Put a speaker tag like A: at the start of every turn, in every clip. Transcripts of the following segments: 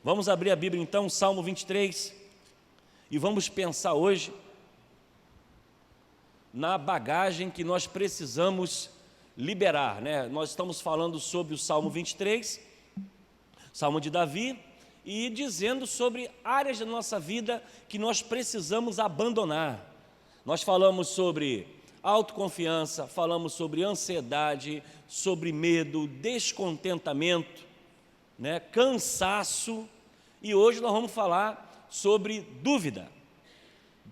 A: Vamos abrir a Bíblia então, Salmo 23, e vamos pensar hoje na bagagem que nós precisamos liberar, né? Nós estamos falando sobre o Salmo 23, Salmo de Davi, e dizendo sobre áreas da nossa vida que nós precisamos abandonar. Nós falamos sobre autoconfiança, falamos sobre ansiedade, sobre medo, descontentamento, né? Cansaço, e hoje nós vamos falar sobre dúvida.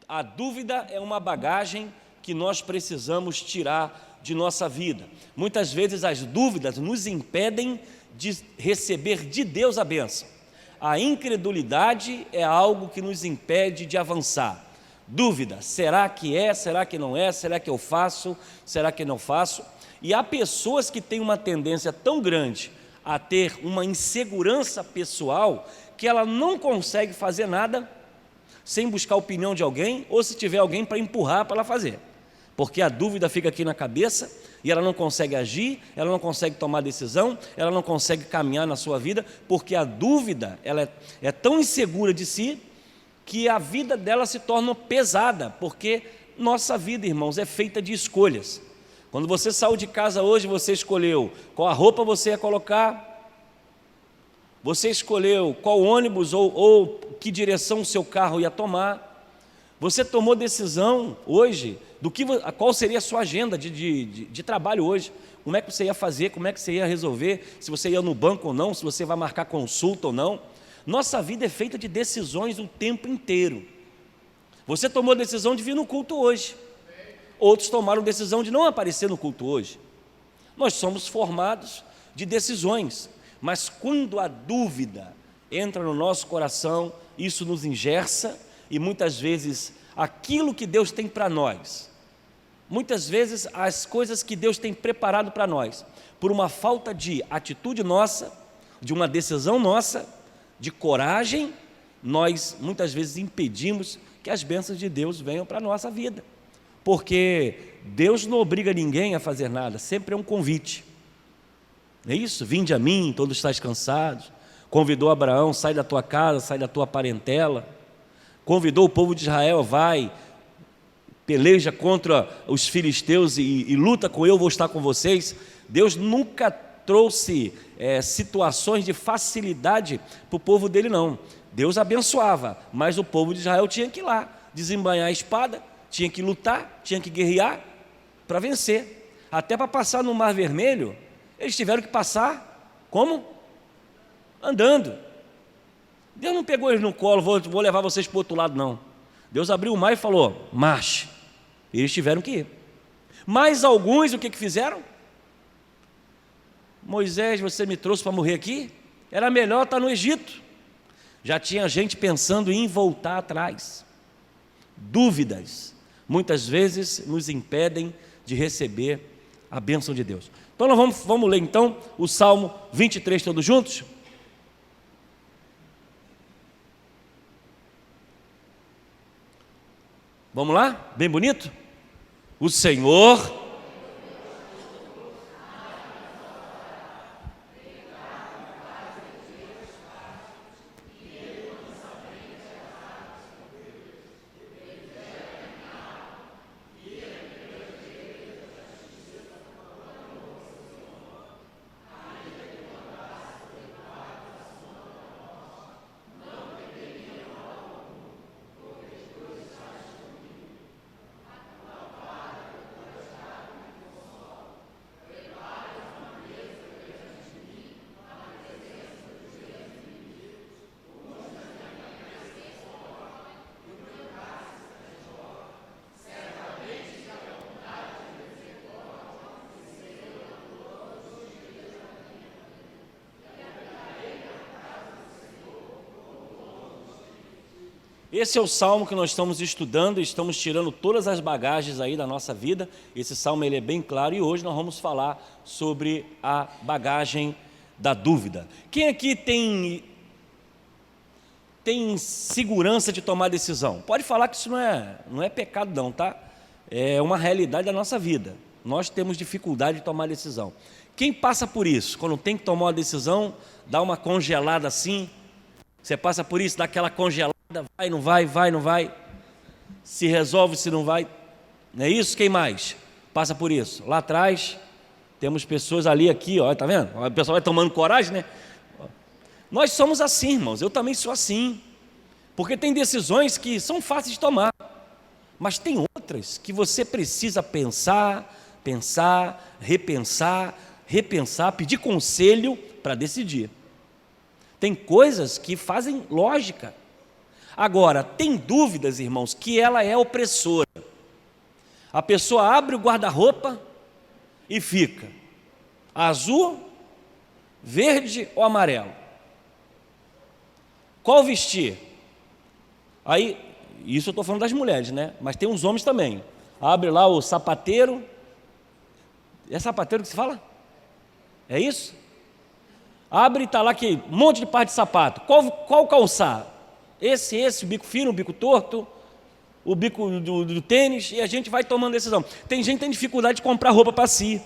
A: A dúvida é uma bagagem que nós precisamos tirar de nossa vida. Muitas vezes as dúvidas nos impedem de receber de Deus a bênção. A incredulidade é algo que nos impede de avançar. Dúvida, será que é, será que não é, será que eu faço, será que não faço? E há pessoas que têm uma tendência tão grande a ter uma insegurança pessoal que ela não consegue fazer nada sem buscar a opinião de alguém ou se tiver alguém para empurrar para ela fazer. Porque a dúvida fica aqui na cabeça e ela não consegue agir, ela não consegue tomar decisão, ela não consegue caminhar na sua vida, porque a dúvida ela é tão insegura de si que a vida dela se torna pesada, porque nossa vida, irmãos, é feita de escolhas. Quando você saiu de casa hoje, você escolheu qual a roupa você ia colocar, você escolheu qual ônibus ou que direção o seu carro ia tomar, você tomou decisão hoje qual seria a sua agenda de trabalho hoje, como é que você ia fazer, como é que você ia resolver, se você ia no banco ou não, se você vai marcar consulta ou não. Nossa vida é feita de decisões o tempo inteiro. Você tomou a decisão de vir no culto hoje, outros tomaram decisão de não aparecer no culto hoje. Nós somos formados de decisões, mas quando a dúvida entra no nosso coração, isso nos engessa e muitas vezes aquilo que Deus tem para nós, muitas vezes as coisas que Deus tem preparado para nós, por uma falta de atitude nossa, de uma decisão nossa, de coragem, nós muitas vezes impedimos que as bênçãos de Deus venham para a nossa vida, porque Deus não obriga ninguém a fazer nada, sempre é um convite, não é isso? Vinde a mim, todos estáis cansados. Convidou Abraão, sai da tua casa, sai da tua parentela. Convidou o povo de Israel, vai, peleja contra os filisteus e luta com eu, vou estar com vocês. Deus nunca trouxe situações de facilidade para o povo dele, não. Deus abençoava, mas o povo de Israel tinha que ir lá, desembainhar a espada, tinha que lutar, tinha que guerrear para vencer. Até para passar no Mar Vermelho, eles tiveram que passar, como? Andando. Deus não pegou eles no colo, vou levar vocês para o outro lado, não. Deus abriu o mar e falou, marche. E eles tiveram que ir. Mas alguns, o que fizeram? Moisés, você me trouxe para morrer aqui? Era melhor estar no Egito. Já tinha gente pensando em voltar atrás. Dúvidas, muitas vezes, nos impedem de receber a bênção de Deus. Então nós vamos ler então o Salmo 23 todos juntos? Vamos lá? Bem bonito? O Senhor Esse é o salmo que nós estamos estudando, estamos tirando todas as bagagens aí da nossa vida. Esse salmo ele é bem claro e hoje nós vamos falar sobre a bagagem da dúvida. Quem aqui tem segurança de tomar decisão? Pode falar que isso não é pecado não, tá? É uma realidade da nossa vida. Nós temos dificuldade de tomar decisão. Quem passa por isso? Quando tem que tomar uma decisão, dá uma congelada assim, Você passa por isso, dá aquela congelada, vai, não vai, vai, não vai, se resolve, se não vai, não é isso? Quem mais passa por isso? Lá atrás, temos pessoas ali, aqui, ó, tá vendo? O pessoal vai tomando coragem, né? Nós somos assim, irmãos, eu também sou assim, porque tem decisões que são fáceis de tomar, mas tem outras que você precisa pensar, repensar, pedir conselho para decidir. Tem coisas que fazem lógica. Agora, tem dúvidas, irmãos, que ela é opressora. A pessoa abre o guarda-roupa e fica azul, verde ou amarelo? Qual vestir? Aí, isso eu estou falando das mulheres, né? Mas tem uns homens também. Abre lá o sapateiro. É sapateiro que se fala? É isso? Abre e está lá que um monte de par de sapato. Qual calçar? Esse, o bico fino, o bico torto, o bico do tênis, e a gente vai tomando decisão. Tem gente que tem dificuldade de comprar roupa para si.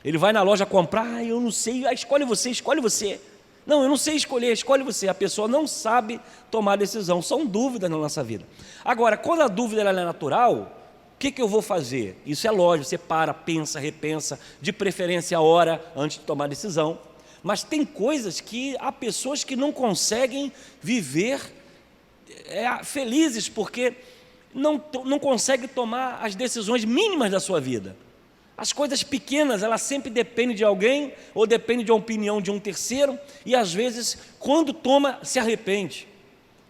A: Ele vai na loja comprar, eu não sei, escolhe você. Não, eu não sei escolher, escolhe você. A pessoa não sabe tomar decisão. São dúvidas na nossa vida. Agora, quando a dúvida ela é natural, o que eu vou fazer? Isso é lógico, você para, pensa, repensa, de preferência a hora antes de tomar decisão. Mas tem coisas que há pessoas que não conseguem viver felizes, porque não conseguem tomar as decisões mínimas da sua vida. As coisas pequenas, elas sempre dependem de alguém, ou dependem de uma opinião de um terceiro, e às vezes, quando toma, se arrepende.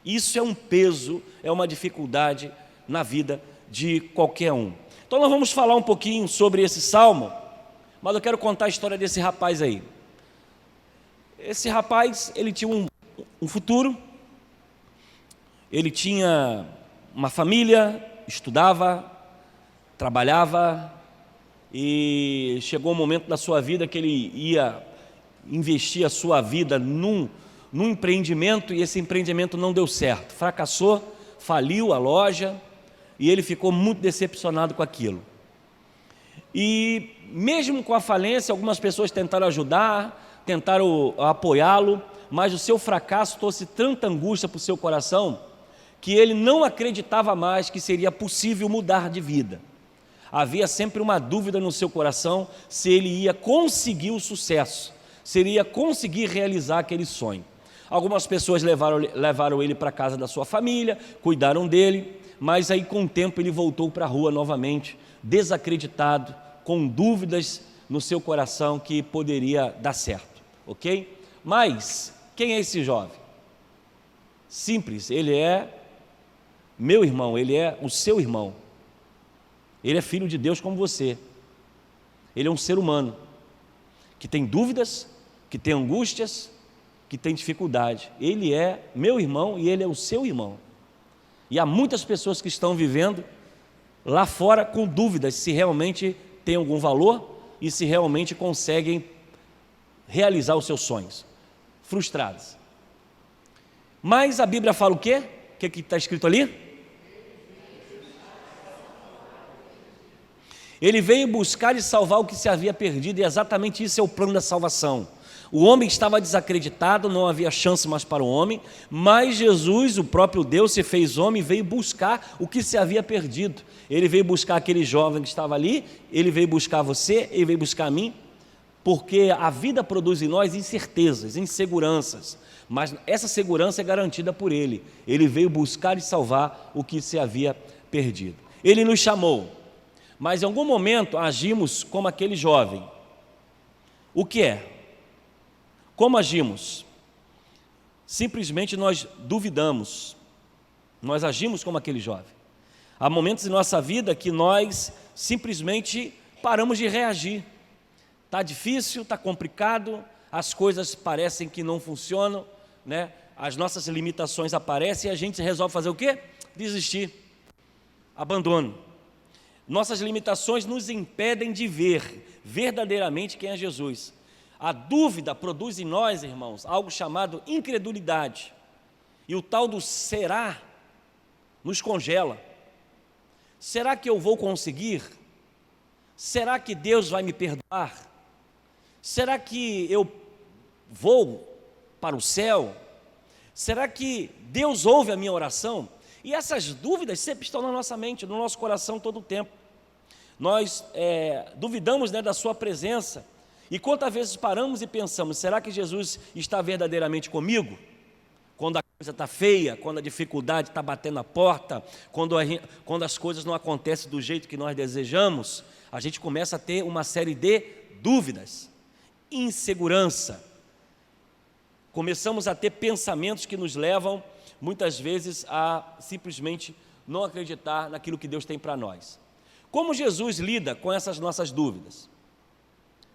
A: Isso é um peso, é uma dificuldade na vida de qualquer um. Então nós vamos falar um pouquinho sobre esse salmo, mas eu quero contar a história desse rapaz aí. Esse rapaz, ele tinha um futuro, ele tinha uma família, estudava, trabalhava, e chegou um momento da sua vida que ele ia investir a sua vida num empreendimento, e esse empreendimento não deu certo, fracassou, faliu a loja, e ele ficou muito decepcionado com aquilo. E mesmo com a falência, algumas pessoas tentaram ajudar, tentaram apoiá-lo, mas o seu fracasso trouxe tanta angústia para o seu coração, que ele não acreditava mais que seria possível mudar de vida. Havia sempre uma dúvida no seu coração se ele ia conseguir o sucesso, se ele ia conseguir realizar aquele sonho. Algumas pessoas levaram ele para a casa da sua família, cuidaram dele, mas aí com o tempo ele voltou para a rua novamente, desacreditado, com dúvidas no seu coração que poderia dar certo, ok? Mas quem é esse jovem? Simples, ele é meu irmão, ele é o seu irmão. Ele é filho de Deus como você. Ele é um ser humano que tem dúvidas, que tem angústias, que tem dificuldade. Ele é meu irmão e ele é o seu irmão. E há muitas pessoas que estão vivendo lá fora com dúvidas se realmente tem algum valor e se realmente conseguem realizar os seus sonhos. Frustrados. Mas a Bíblia fala o quê? O que está escrito ali? Ele veio buscar e salvar o que se havia perdido, e exatamente isso é o plano da salvação. O homem estava desacreditado, não havia chance mais para o homem, mas Jesus, o próprio Deus, se fez homem e veio buscar o que se havia perdido. Ele veio buscar aquele jovem que estava ali, ele veio buscar você, ele veio buscar a mim, porque a vida produz em nós incertezas, inseguranças, mas essa segurança é garantida por Ele. Ele veio buscar e salvar o que se havia perdido. Ele nos chamou, mas em algum momento agimos como aquele jovem. O que é? Como agimos? Simplesmente nós duvidamos, nós agimos como aquele jovem. Há momentos em nossa vida que nós simplesmente paramos de reagir. Está difícil, está complicado, as coisas parecem que não funcionam, né? As nossas limitações aparecem e a gente resolve fazer o quê? Desistir, abandono. Nossas limitações nos impedem de ver verdadeiramente quem é Jesus. A dúvida produz em nós, irmãos, algo chamado incredulidade. E o tal do será nos congela. Será que eu vou conseguir? Será que Deus vai me perdoar? Será que eu vou para o céu? Será que Deus ouve a minha oração? E essas dúvidas sempre estão na nossa mente, no nosso coração todo o tempo. Nós duvidamos, né, da sua presença. E quantas vezes paramos e pensamos, será que Jesus está verdadeiramente comigo? Quando a coisa está feia, quando a dificuldade está batendo a porta, quando as coisas não acontecem do jeito que nós desejamos, a gente começa a ter uma série de dúvidas, insegurança. Começamos a ter pensamentos que nos levam, muitas vezes, a simplesmente não acreditar naquilo que Deus tem para nós. Como Jesus lida com essas nossas dúvidas?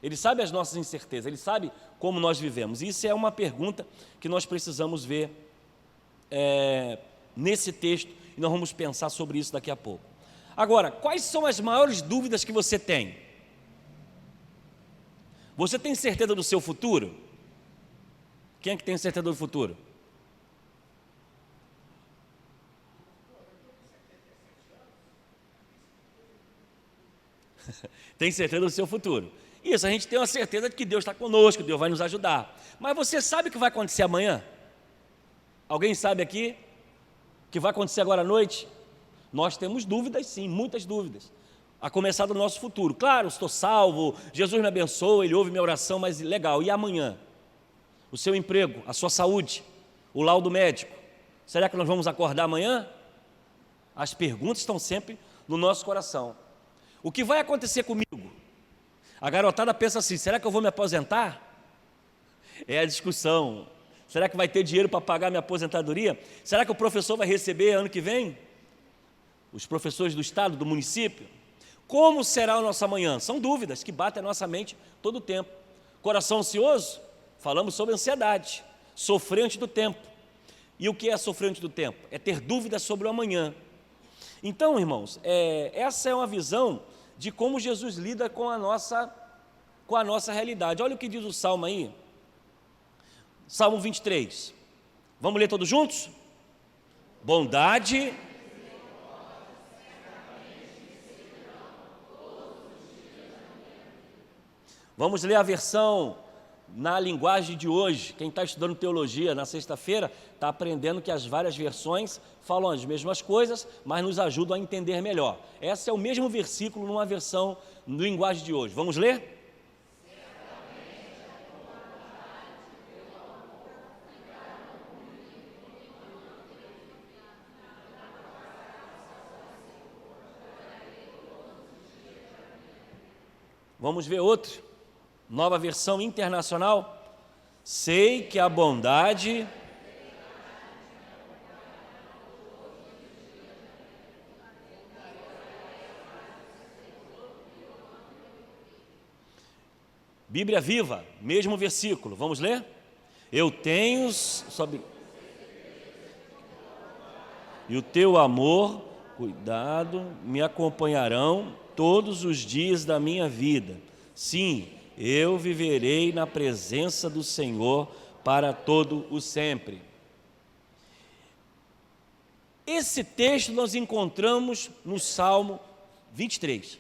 A: Ele sabe as nossas incertezas, Ele sabe como nós vivemos. Isso é uma pergunta que nós precisamos ver nesse texto, e nós vamos pensar sobre isso daqui a pouco. Agora, quais são as maiores dúvidas que você tem? Você tem certeza do seu futuro? Quem é que tem certeza do futuro? Tem certeza do seu futuro. Isso, a gente tem uma certeza de que Deus está conosco, Deus vai nos ajudar. Mas você sabe o que vai acontecer amanhã? Alguém sabe aqui o que vai acontecer agora à noite? Nós temos dúvidas, sim, muitas dúvidas. A começar do nosso futuro. Claro, estou salvo, Jesus me abençoa, Ele ouve minha oração, mas legal. E amanhã? O seu emprego, a sua saúde, o laudo médico. Será que nós vamos acordar amanhã? As perguntas estão sempre no nosso coração. O que vai acontecer comigo? A garotada pensa assim, será que eu vou me aposentar? É a discussão. Será que vai ter dinheiro para pagar minha aposentadoria? Será que o professor vai receber ano que vem? Os professores do estado, do município? Como será o nosso amanhã? São dúvidas que batem a nossa mente todo o tempo. Coração ansioso? Falamos sobre ansiedade. Sofrer antes do tempo. E o que é sofrer antes do tempo? É ter dúvidas sobre o amanhã. Então, irmãos, essa é uma visão de como Jesus lida com a nossa realidade. Olha o que diz o Salmo aí. Salmo 23. Vamos ler todos juntos? Bondade. Vamos ler a versão na linguagem de hoje. Quem está estudando teologia na sexta-feira está aprendendo que as várias versões falam as mesmas coisas, mas nos ajudam a entender melhor. Esse é o mesmo versículo numa versão na linguagem de hoje. Vamos ler? Vamos ver outro. Nova versão internacional. Sei que a bondade Bíblia Viva, mesmo versículo. Vamos ler? Eu tenho sobre e o teu amor, cuidado, me acompanharão todos os dias da minha vida. Sim, eu viverei na presença do Senhor para todo o sempre. Esse texto nós encontramos no Salmo 23.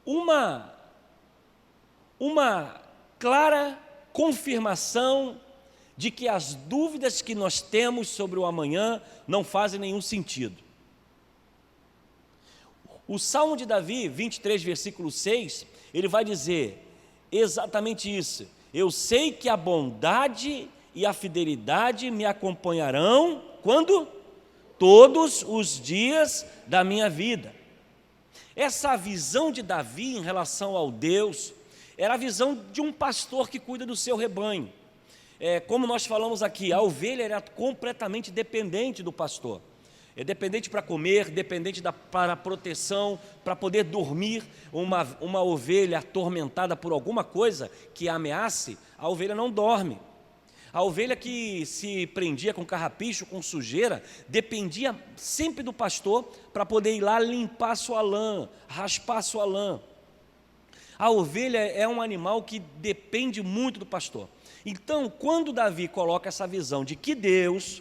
A: Uma clara confirmação de que as dúvidas que nós temos sobre o amanhã não fazem nenhum sentido. O Salmo de Davi, 23, versículo 6, ele vai dizer exatamente isso. Eu sei que a bondade e a fidelidade me acompanharão, quando? Todos os dias da minha vida. Essa visão de Davi em relação ao Deus, era a visão de um pastor que cuida do seu rebanho. Como nós falamos aqui, a ovelha era completamente dependente do pastor. É dependente para comer, dependente para proteção, para poder dormir. Uma ovelha atormentada por alguma coisa que a ameace, a ovelha não dorme. A ovelha que se prendia com carrapicho, com sujeira, dependia sempre do pastor para poder ir lá limpar sua lã, raspar sua lã. A ovelha é um animal que depende muito do pastor. Então, quando Davi coloca essa visão de que Deus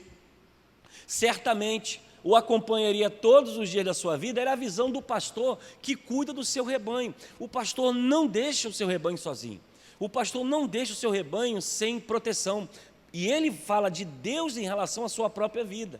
A: certamente o acompanharia todos os dias da sua vida, era a visão do pastor que cuida do seu rebanho. O pastor não deixa o seu rebanho sozinho. O pastor não deixa o seu rebanho sem proteção. E ele fala de Deus em relação à sua própria vida.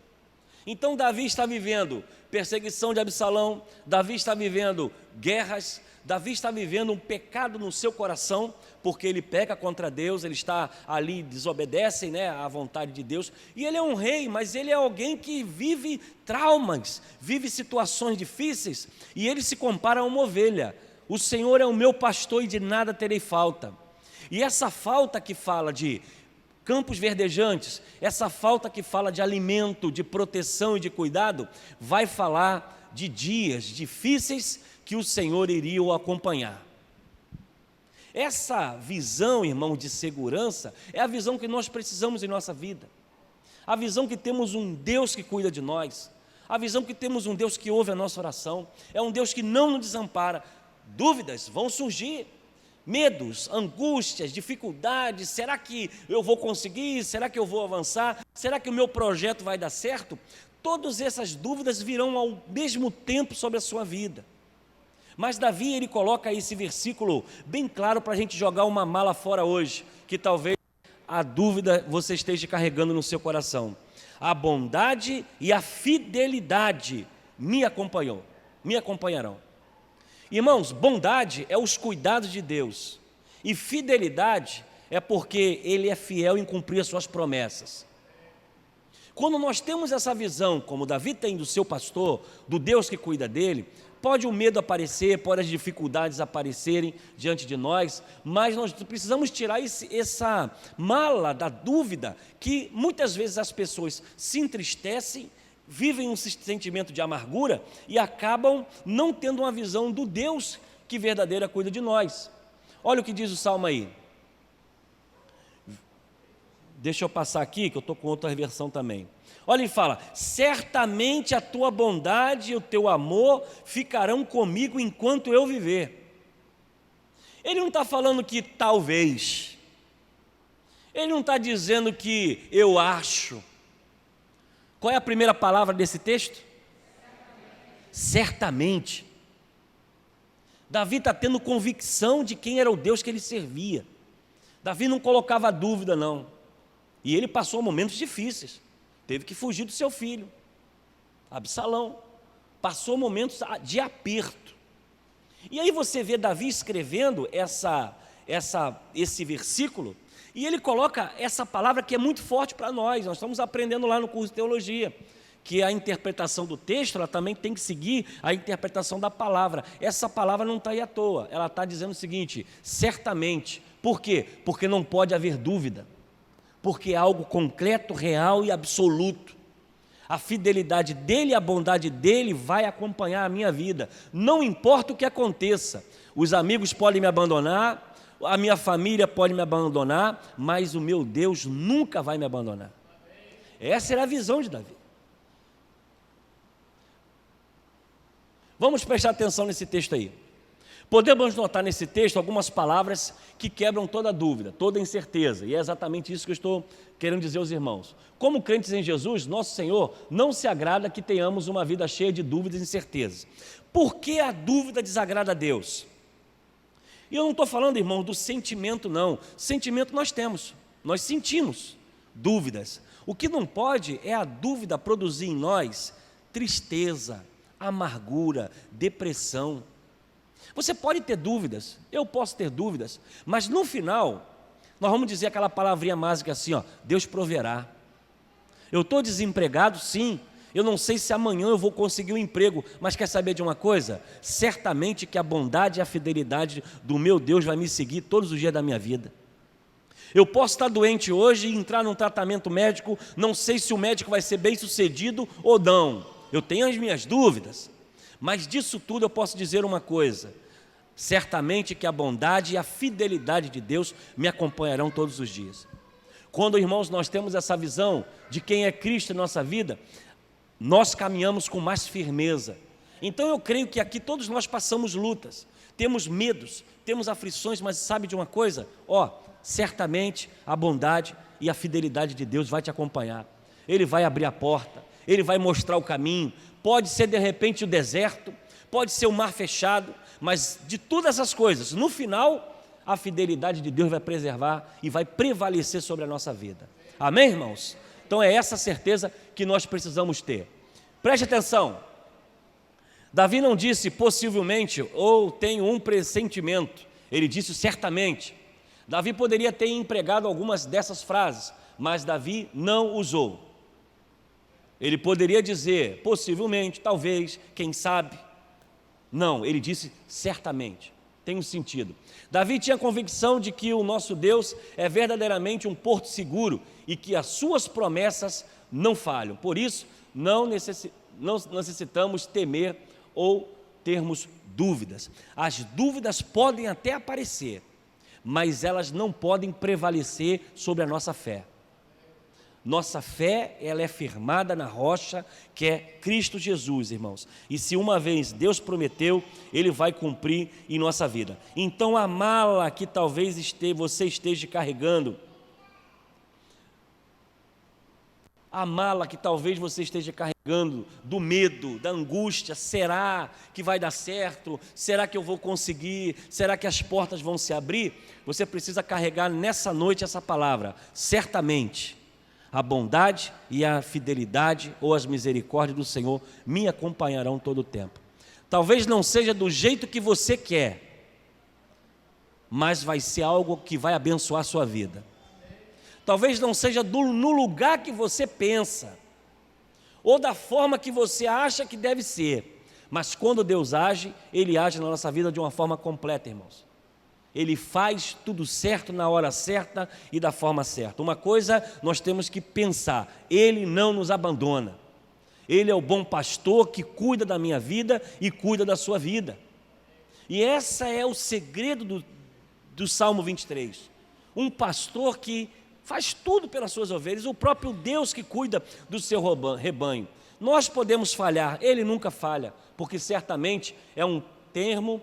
A: Então Davi está vivendo perseguição de Absalão, Davi está vivendo guerras, Davi está vivendo um pecado no seu coração, porque ele peca contra Deus, ele está ali, desobedece, né, à vontade de Deus, e ele é um rei, mas ele é alguém que vive traumas, vive situações difíceis, e ele se compara a uma ovelha. O Senhor é o meu pastor e de nada terei falta. E essa falta que fala de campos verdejantes, essa falta que fala de alimento, de proteção e de cuidado, vai falar de dias difíceis que o Senhor iria o acompanhar. Essa visão, irmão, de segurança, é a visão que nós precisamos em nossa vida. A visão que temos um Deus que cuida de nós, a visão que temos um Deus que ouve a nossa oração, é um Deus que não nos desampara. Dúvidas vão surgir, medos, angústias, dificuldades, será que eu vou conseguir? Será que eu vou avançar? Será que o meu projeto vai dar certo? Todas essas dúvidas virão ao mesmo tempo sobre a sua vida. Mas Davi, ele coloca esse versículo bem claro para a gente jogar uma mala fora hoje, que talvez a dúvida você esteja carregando no seu coração. A bondade e a fidelidade me acompanharão. Irmãos, bondade é os cuidados de Deus, e fidelidade é porque Ele é fiel em cumprir as suas promessas. Quando nós temos essa visão, como Davi tem do seu pastor, do Deus que cuida dele, pode o medo aparecer, pode as dificuldades aparecerem diante de nós, mas nós precisamos tirar essa mala da dúvida, que muitas vezes as pessoas se entristecem, vivem um sentimento de amargura e acabam não tendo uma visão do Deus que verdadeira cuida de nós. Olha o que diz o Salmo aí. Deixa eu passar aqui, que eu estou com outra versão também. Olha, ele fala: certamente a tua bondade e o teu amor ficarão comigo enquanto eu viver. Ele não está falando que talvez, ele não está dizendo que eu acho. Qual é a primeira palavra desse texto? Certamente. Davi está tendo convicção de quem era o Deus que ele servia. Davi não colocava dúvida, não. E ele passou momentos difíceis. Teve que fugir do seu filho, Absalão. Passou momentos de aperto. E aí você vê Davi escrevendo esse versículo, e ele coloca essa palavra que é muito forte para nós. Nós estamos aprendendo lá no curso de teologia, que a interpretação do texto, ela também tem que seguir a interpretação da palavra. Essa palavra não está aí à toa, ela está dizendo o seguinte: certamente. Por quê? Porque não pode haver dúvida, porque é algo concreto, real e absoluto. A fidelidade dele, a bondade dele vai acompanhar a minha vida, não importa o que aconteça. Os amigos podem me abandonar, a minha família pode me abandonar, mas o meu Deus nunca vai me abandonar. Essa era a visão de Davi. Vamos prestar atenção nesse texto aí. Podemos notar nesse texto algumas palavras que quebram toda dúvida, toda incerteza, e é exatamente isso que eu estou querendo dizer aos irmãos. Como crentes em Jesus, nosso Senhor não se agrada que tenhamos uma vida cheia de dúvidas e incertezas. Por que a dúvida desagrada a Deus? E eu não estou falando, irmão, do sentimento, não. Sentimento nós temos, nós sentimos dúvidas. O que não pode é a dúvida produzir em nós tristeza, amargura, depressão. Você pode ter dúvidas, eu posso ter dúvidas, mas no final, nós vamos dizer aquela palavrinha mágica assim, ó: Deus proverá. Eu estou desempregado, sim. Eu não sei se amanhã eu vou conseguir um emprego, mas quer saber de uma coisa? Certamente que a bondade e a fidelidade do meu Deus vai me seguir todos os dias da minha vida. Eu posso estar doente hoje e entrar num tratamento médico, não sei se o médico vai ser bem sucedido ou não. Eu tenho as minhas dúvidas, mas disso tudo eu posso dizer uma coisa: certamente que a bondade e a fidelidade de Deus me acompanharão todos os dias. Quando, irmãos, nós temos essa visão de quem é Cristo em nossa vida, nós caminhamos com mais firmeza. Então eu creio que aqui todos nós passamos lutas, temos medos, temos aflições, mas sabe de uma coisa? Certamente a bondade e a fidelidade de Deus vai te acompanhar. Ele vai abrir a porta, Ele vai mostrar o caminho. Pode ser de repente o deserto, pode ser o mar fechado, mas de todas essas coisas, no final, a fidelidade de Deus vai preservar e vai prevalecer sobre a nossa vida. Amém, irmãos? Então é essa certeza que nós precisamos ter. Preste atenção. Davi não disse possivelmente ou tenho um pressentimento, ele disse certamente. Davi poderia ter empregado algumas dessas frases, mas Davi não usou. Ele poderia dizer possivelmente, talvez, quem sabe. Não, ele disse certamente. Tem um sentido. Davi tinha convicção de que o nosso Deus é verdadeiramente um porto seguro e que as suas promessas não falham. Por isso, não necessitamos temer ou termos dúvidas. As dúvidas podem até aparecer, mas elas não podem prevalecer sobre a nossa fé. Nossa fé, ela é firmada na rocha que é Cristo Jesus, irmãos. E se uma vez Deus prometeu, Ele vai cumprir em nossa vida. Então a mala que talvez você esteja carregando, a mala que talvez você esteja carregando do medo, da angústia, será que vai dar certo? Será que eu vou conseguir? Será que as portas vão se abrir? Você precisa carregar nessa noite essa palavra, certamente. A bondade e a fidelidade ou as misericórdias do Senhor me acompanharão todo o tempo. Talvez não seja do jeito que você quer, mas vai ser algo que vai abençoar a sua vida. Talvez não seja no lugar que você pensa, ou da forma que você acha que deve ser, mas quando Deus age, Ele age na nossa vida de uma forma completa, irmãos. Ele faz tudo certo na hora certa e da forma certa. Uma coisa nós temos que pensar, Ele não nos abandona. Ele é o bom pastor que cuida da minha vida e cuida da sua vida. E esse é o segredo do Salmo 23. Um pastor que faz tudo pelas suas ovelhas, o próprio Deus que cuida do seu rebanho. Nós podemos falhar, Ele nunca falha, porque certamente é um termo,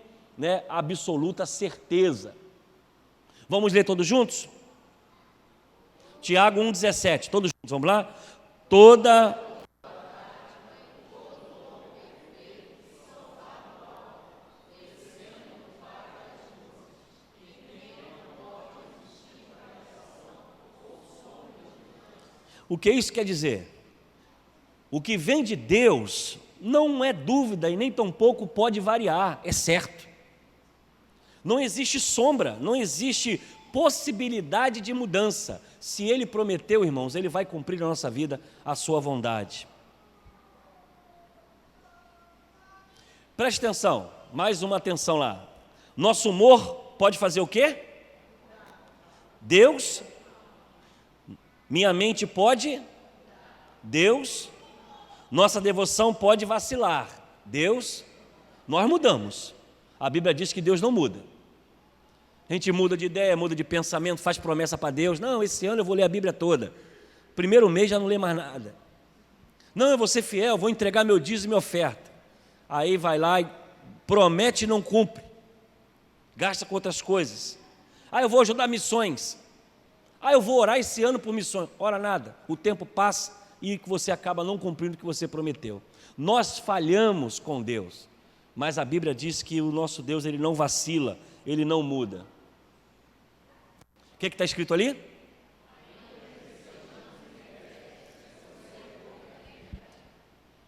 A: absoluta certeza. Vamos ler todos juntos? Tiago 1,17, todos juntos, vamos lá? O que isso quer dizer? O que vem de Deus não é dúvida e nem tampouco pode variar, é certo. Não existe sombra, não existe possibilidade de mudança. Se Ele prometeu, irmãos, Ele vai cumprir na nossa vida a sua vontade. Preste atenção, mais uma atenção lá. Nosso humor pode fazer o quê? Deus. Minha mente pode? Deus. Nossa devoção pode vacilar. Deus. Nós mudamos. A Bíblia diz que Deus não muda. A gente muda de ideia, muda de pensamento, faz promessa para Deus. Não, esse ano eu vou ler a Bíblia toda. Primeiro mês já não lê mais nada. Não, eu vou ser fiel, vou entregar meu dízimo e minha oferta. Aí vai lá e promete e não cumpre. Gasta com outras coisas. Eu vou ajudar missões. Eu vou orar esse ano por missões. Ora nada. O tempo passa e você acaba não cumprindo o que você prometeu. Nós falhamos com Deus. Mas a Bíblia diz que o nosso Deus, Ele não vacila, Ele não muda. O que está escrito ali?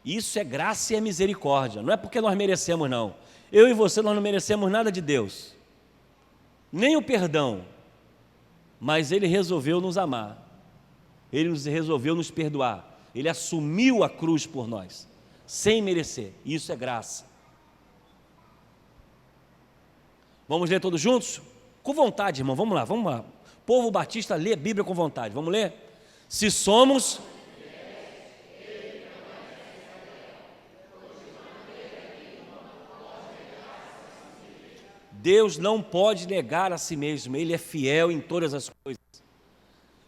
A: Isso é graça e é misericórdia. Não é porque nós merecemos, não. Eu e você, nós não merecemos nada de Deus. Nem o perdão. Mas Ele resolveu nos amar. Ele resolveu nos perdoar. Ele assumiu a cruz por nós, sem merecer. Isso é graça. Vamos ler todos juntos? Com vontade, irmão, vamos lá. Povo Batista lê a Bíblia com vontade, vamos ler? Se somos... Deus não pode negar a si mesmo, Ele é fiel em todas as coisas.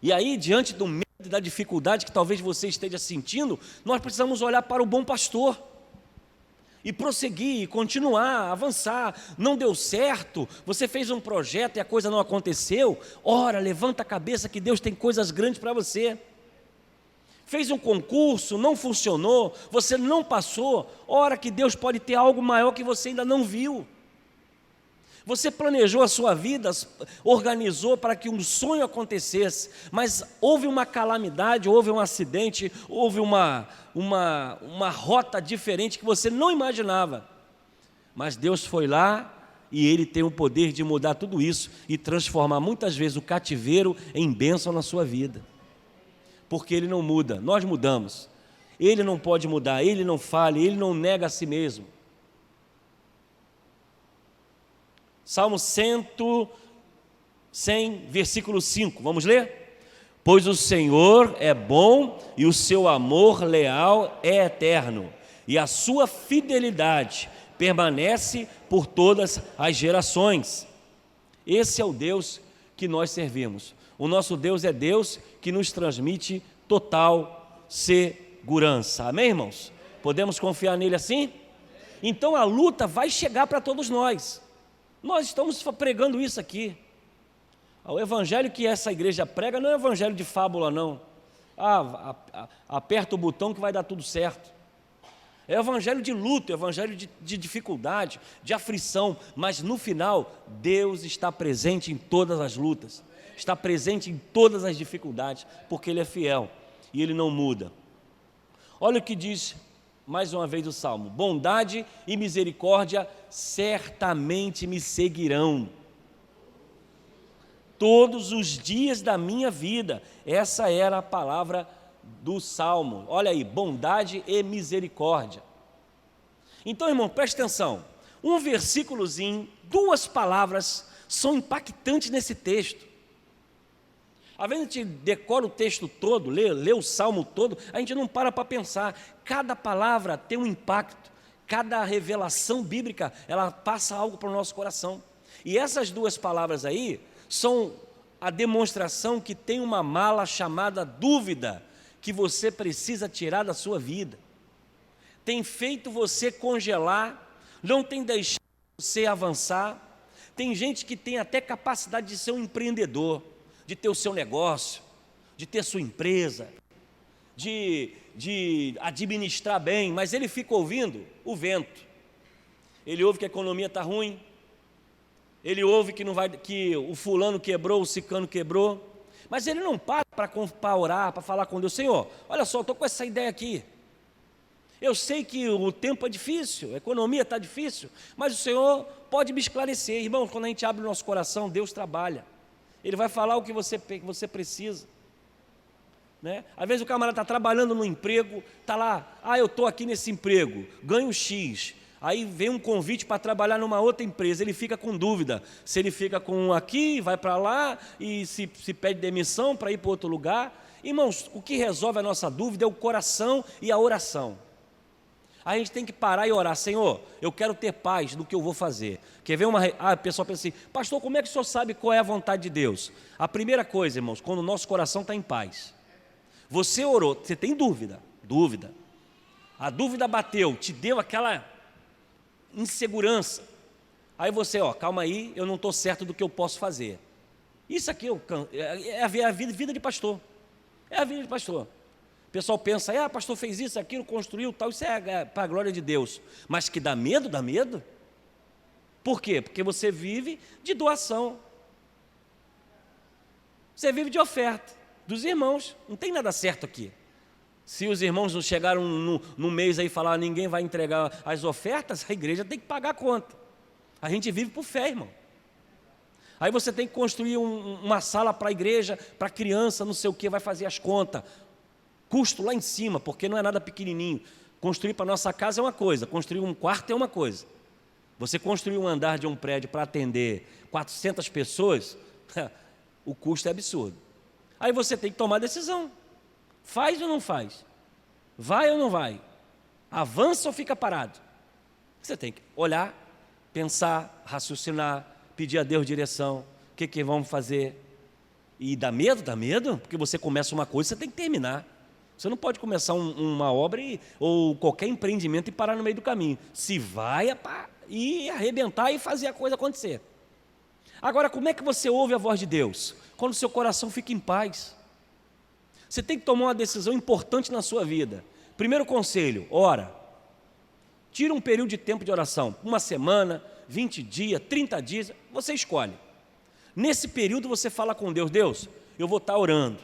A: E aí, diante do medo e da dificuldade que talvez você esteja sentindo, nós precisamos olhar para o bom pastor. E prosseguir, continuar, avançar. Não deu certo, você fez um projeto e a coisa não aconteceu. Ora, levanta a cabeça que Deus tem coisas grandes para você. Fez um concurso, não funcionou, você não passou. Ora que Deus pode ter algo maior que você ainda não viu. Você planejou a sua vida, organizou para que um sonho acontecesse, mas houve uma calamidade, houve um acidente, houve uma rota diferente que você não imaginava. Mas Deus foi lá e Ele tem o poder de mudar tudo isso e transformar muitas vezes o cativeiro em bênção na sua vida. Porque Ele não muda, nós mudamos. Ele não pode mudar, Ele não falha, Ele não nega a si mesmo. Salmo 100, versículo 5, vamos ler? Pois o Senhor é bom e o seu amor leal é eterno, e a sua fidelidade permanece por todas as gerações. Esse é o Deus que nós servimos. O nosso Deus é Deus que nos transmite total segurança. Amém, irmãos? Podemos confiar nele assim? Então a luta vai chegar para todos nós. Nós estamos pregando isso aqui. O evangelho que essa igreja prega não é evangelho de fábula, não. Aperta o botão que vai dar tudo certo. É evangelho de luta, evangelho de dificuldade, de aflição, mas no final, Deus está presente em todas as lutas, está presente em todas as dificuldades, porque Ele é fiel e Ele não muda. Olha o que diz mais uma vez o Salmo: bondade e misericórdia certamente me seguirão todos os dias da minha vida. Essa era a palavra do Salmo. Olha aí, bondade e misericórdia. Então, irmão, preste atenção. Um versículozinho, 2 palavras são impactantes nesse texto. Às vezes a gente decora o texto todo, lê o Salmo todo, a gente não para pensar. Cada palavra tem um impacto, cada revelação bíblica, ela passa algo para o nosso coração. E essas 2 palavras aí são a demonstração que tem uma mala chamada dúvida, que você precisa tirar da sua vida. Tem feito você congelar, não tem deixado você avançar. Tem gente que tem até capacidade de ser um empreendedor, de ter o seu negócio, de ter sua empresa, de administrar bem, mas ele fica ouvindo o vento. Ele ouve que a economia está ruim, ele ouve que o fulano quebrou, o ciclano quebrou, mas ele não para orar, para falar com Deus: Senhor, olha só, estou com essa ideia aqui. Eu sei que o tempo é difícil, a economia está difícil, mas o Senhor pode me esclarecer. Irmão, quando a gente abre o nosso coração, Deus trabalha. Ele vai falar o que você precisa. Né? Às vezes o camarada está trabalhando no emprego, está lá: eu estou aqui nesse emprego, ganho X. Aí vem um convite para trabalhar numa outra empresa, ele fica com dúvida, se ele fica com um aqui, vai para lá, e se pede demissão para ir para outro lugar. Irmãos, o que resolve a nossa dúvida é o coração e a oração. A gente tem que parar e orar: Senhor, eu quero ter paz no que eu vou fazer. Quer ver o pessoal pensa assim: pastor, como é que o senhor sabe qual é a vontade de Deus? A primeira coisa, irmãos, quando o nosso coração está em paz. Você orou, você tem dúvida, a dúvida bateu, te deu aquela insegurança, aí você, calma aí, eu não estou certo do que eu posso fazer. Isso aqui é a vida de pastor, é a vida de pastor. O pessoal pensa: pastor fez isso, aquilo, construiu, tal, isso é para a glória de Deus, mas que dá medo, por quê? Porque você vive de doação, você vive de oferta dos irmãos, não tem nada certo aqui. Se os irmãos não chegaram no mês aí e falaram: ninguém vai entregar as ofertas, a igreja tem que pagar a conta. A gente vive por fé, irmão. Aí você tem que construir uma sala para a igreja, para criança, não sei o que, vai fazer as contas. Custo lá em cima, porque não é nada pequenininho. Construir para a nossa casa é uma coisa, construir um quarto é uma coisa. Você construir um andar de um prédio para atender 400 pessoas, o custo é absurdo. Aí você tem que tomar decisão. Faz ou não faz? Vai ou não vai? Avança ou fica parado? Você tem que olhar, pensar, raciocinar, pedir a Deus direção. O que vamos fazer? E dá medo, porque você começa uma coisa, você tem que terminar. Você não pode começar uma obra ou qualquer empreendimento e parar no meio do caminho. Se vai e arrebentar e fazer a coisa acontecer. Agora, como é que você ouve a voz de Deus? Quando o seu coração fica em paz. Você tem que tomar uma decisão importante na sua vida. Primeiro conselho: ora. Tira um período de tempo de oração, 1 semana, 20 dias, 30 dias, você escolhe. Nesse período você fala com Deus: Deus, eu vou estar orando,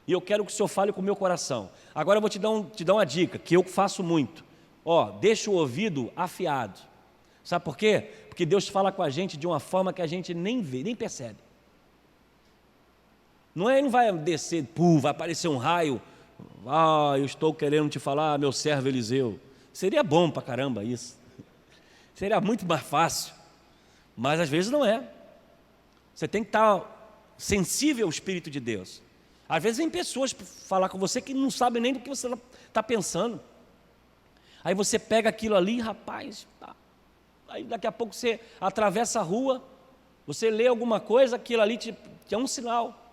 A: e eu quero que o Senhor fale com o meu coração. Agora eu vou te dar uma dica, que eu faço muito. Deixa o ouvido afiado. Sabe por quê? Porque Deus fala com a gente de uma forma que a gente nem vê, nem percebe. Ele não vai descer, vai aparecer um raio. Eu estou querendo te falar, meu servo Eliseu. Seria bom pra caramba isso. Seria muito mais fácil. Mas às vezes não é. Você tem que estar sensível ao Espírito de Deus. Às vezes vem pessoas falar com você que não sabem nem do que você está pensando. Aí você pega aquilo ali, rapaz, aí daqui a pouco você atravessa a rua, você lê alguma coisa, aquilo ali te é um sinal.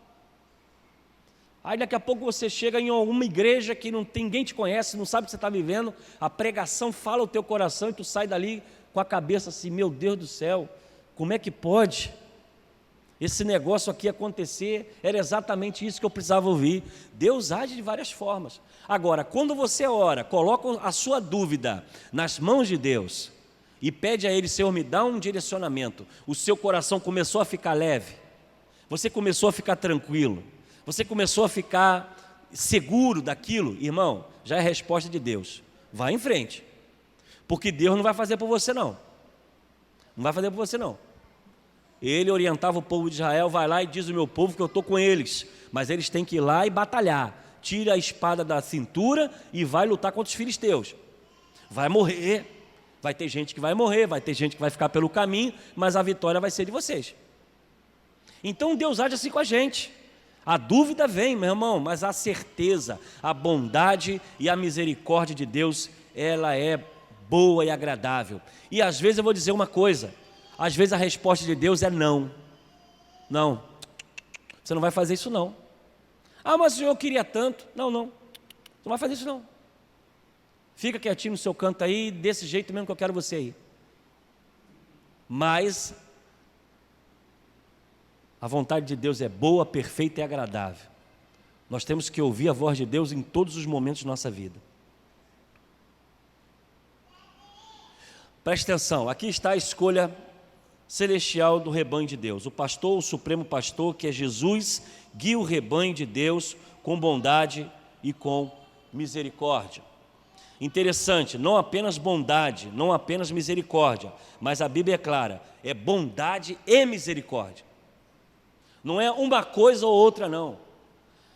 A: Aí daqui a pouco você chega em alguma igreja que ninguém te conhece, não sabe o que você está vivendo, a pregação fala o teu coração e tu sai dali com a cabeça assim: meu Deus do céu, como é que pode esse negócio aqui acontecer? Era exatamente isso que eu precisava ouvir. Deus age de várias formas. Agora, quando você ora, coloca a sua dúvida nas mãos de Deus e pede a Ele: Senhor, me dá um direcionamento, o seu coração começou a ficar leve, você começou a ficar tranquilo, você começou a ficar seguro daquilo, irmão, já é resposta de Deus. Vai em frente, porque Deus não vai fazer por você não. Não vai fazer por você não. Ele orientava o povo de Israel: vai lá e diz ao meu povo que eu estou com eles, mas eles têm que ir lá e batalhar. Tira a espada da cintura e vai lutar contra os filisteus. Vai morrer, vai ter gente que vai morrer, vai ter gente que vai ficar pelo caminho, mas a vitória vai ser de vocês. Então Deus age assim com a gente. A dúvida vem, meu irmão, mas a certeza, a bondade e a misericórdia de Deus, ela é boa e agradável. E às vezes eu vou dizer uma coisa: às vezes a resposta de Deus é não. Não, você não vai fazer isso não. Mas o Senhor, eu queria tanto. Não vai fazer isso não. Fica quietinho no seu canto aí, desse jeito mesmo que eu quero você aí. Mas a vontade de Deus é boa, perfeita e agradável. Nós temos que ouvir a voz de Deus em todos os momentos de nossa vida. Preste atenção, aqui está a escolha celestial do rebanho de Deus. O pastor, o supremo pastor, que é Jesus, guia o rebanho de Deus com bondade e com misericórdia. Interessante, não apenas bondade, não apenas misericórdia, mas a Bíblia é clara, é bondade e misericórdia. Não é uma coisa ou outra não.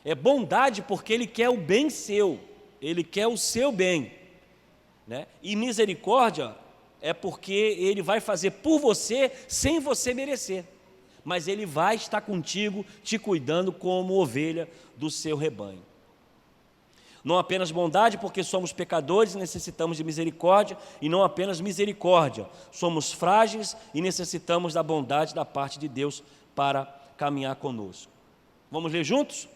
A: É bondade porque Ele quer o bem seu, Ele quer o seu bem, né? E misericórdia é porque Ele vai fazer por você sem você merecer, mas Ele vai estar contigo, te cuidando como ovelha do seu rebanho. Não apenas bondade, porque somos pecadores e necessitamos de misericórdia, e não apenas misericórdia, somos frágeis e necessitamos da bondade da parte de Deus para caminhar conosco. Vamos ler juntos?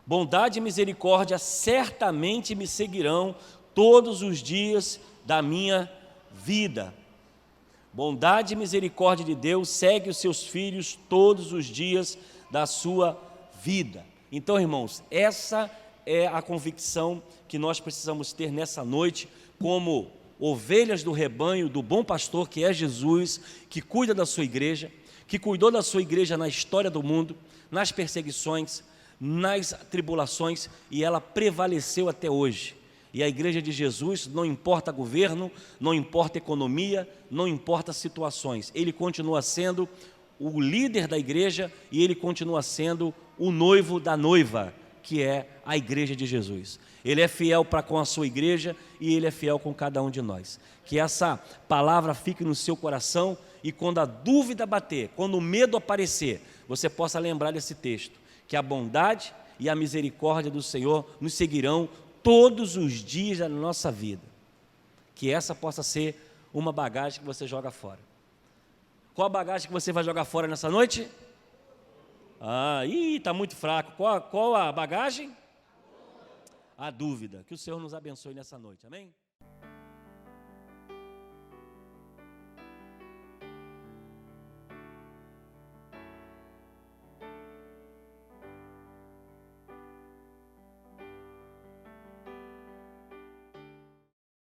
A: Bondade e misericórdia certamente me seguirão todos os dias da minha vida. Bondade e misericórdia de Deus segue os seus filhos todos os dias da sua vida. Então, irmãos, essa é a convicção que nós precisamos ter nessa noite, como ovelhas do rebanho do bom pastor que é Jesus, que cuida da sua igreja, que cuidou da sua igreja na história do mundo, nas perseguições, nas tribulações, e ela prevaleceu até hoje. E a igreja de Jesus, não importa governo, não importa economia, não importa situações, ele continua sendo o líder da igreja e ele continua sendo o noivo da noiva, que é a igreja de Jesus. Ele é fiel para com a sua igreja e ele é fiel com cada um de nós. Que essa palavra fique no seu coração e quando a dúvida bater, quando o medo aparecer, você possa lembrar desse texto, que a bondade e a misericórdia do Senhor nos seguirão todos os dias da nossa vida. Que essa possa ser uma bagagem que você joga fora. Qual a bagagem que você vai jogar fora nessa noite? Está muito fraco. Qual a bagagem? A dúvida. Que o Senhor nos abençoe nessa noite, amém?